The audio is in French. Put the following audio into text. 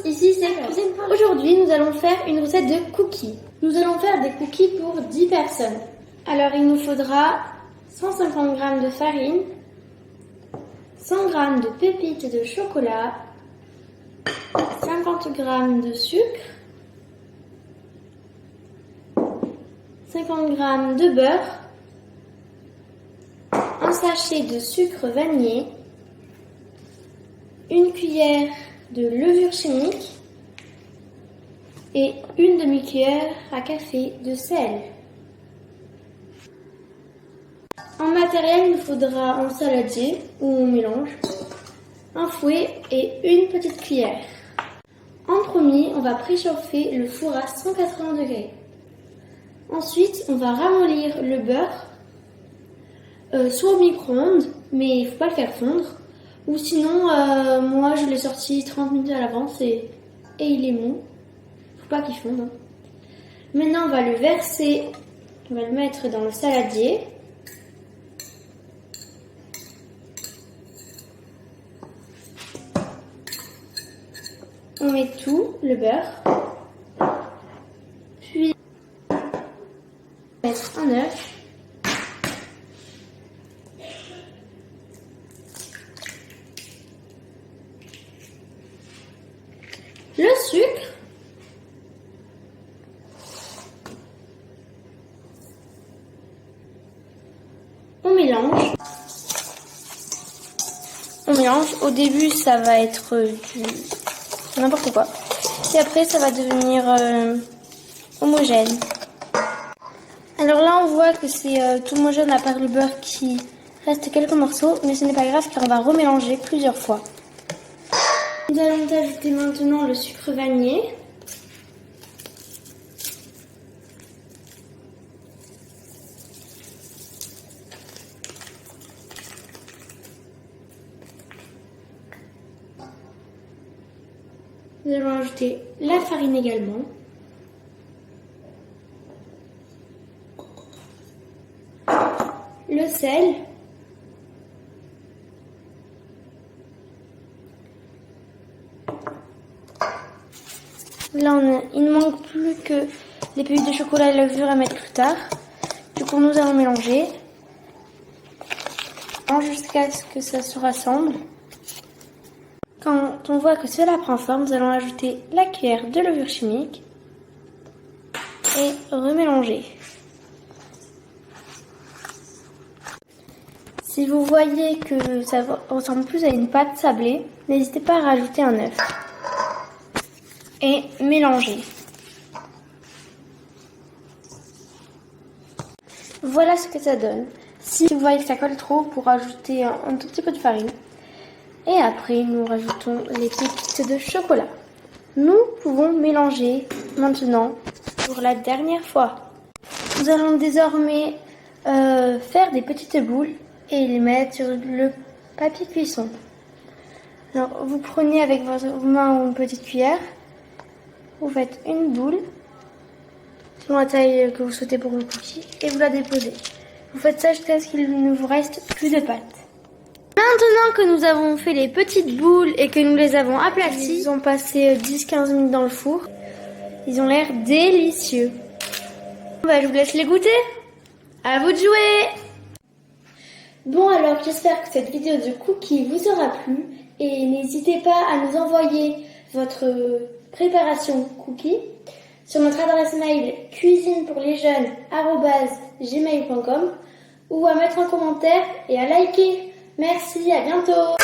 ici c'est Cuisine Paul. Aujourd'hui nous allons faire une recette de cookies. Nous allons faire des cookies pour 10 personnes. Alors il nous faudra 150 g de farine, 100 g de pépites de chocolat, 50 g de sucre, 50 g de beurre, un sachet de sucre vanillé, une cuillère de levure chimique et une demi-cuillère à café de sel. En matériel, il nous faudra un saladier où on mélange, un fouet et une petite cuillère. En premier, on va préchauffer le four à 180 degrés. Ensuite, on va ramollir le beurre, soit au micro-ondes, mais il ne faut pas le faire fondre. Ou sinon, moi je l'ai sorti 30 minutes à l'avance et il est mou. Faut pas qu'il fonde. Hein. Maintenant, on va le verser, on va le mettre dans le saladier. On met tout, le beurre. Puis, on va mettre un œuf. Le sucre, on mélange. Au début, ça va être du n'importe quoi. Et après, ça va devenir homogène. Alors là, on voit que c'est tout homogène à part le beurre qui reste quelques morceaux, mais ce n'est pas grave car on va remélanger plusieurs fois. Nous allons ajouter maintenant le sucre vanillé. Nous allons ajouter la farine également. Le sel. Là, il ne manque plus que les pépites de chocolat et la levure à mettre plus tard. Du coup, nous allons mélanger jusqu'à ce que ça se rassemble. Quand on voit que cela prend forme, nous allons ajouter la cuillère de levure chimique et remélanger. Si vous voyez que ça ressemble plus à une pâte sablée, n'hésitez pas à rajouter un œuf. Et mélanger. Voilà ce que ça donne. Si vous voyez que ça colle trop, pour ajouter un tout petit peu de farine. Et après, nous rajoutons les pépites de chocolat. Nous pouvons mélanger maintenant pour la dernière fois. Nous allons désormais faire des petites boules et les mettre sur le papier cuisson. Alors, vous prenez avec vos mains une petite cuillère. Vous faites une boule, selon la taille que vous souhaitez pour vos cookies, et vous la déposez. Vous faites ça jusqu'à ce qu'il ne vous reste plus de pâte. Maintenant que nous avons fait les petites boules et que nous les avons aplaties, ils ont passé 10-15 minutes dans le four. Ils ont l'air délicieux. Je vous laisse les goûter. À vous de jouer. Bon alors, j'espère que cette vidéo de cookies vous aura plu. Et n'hésitez pas à nous envoyer votre préparation cookies sur notre adresse mail cuisinepourlesjeunes@gmail.com ou à mettre un commentaire et à liker. Merci, à bientôt.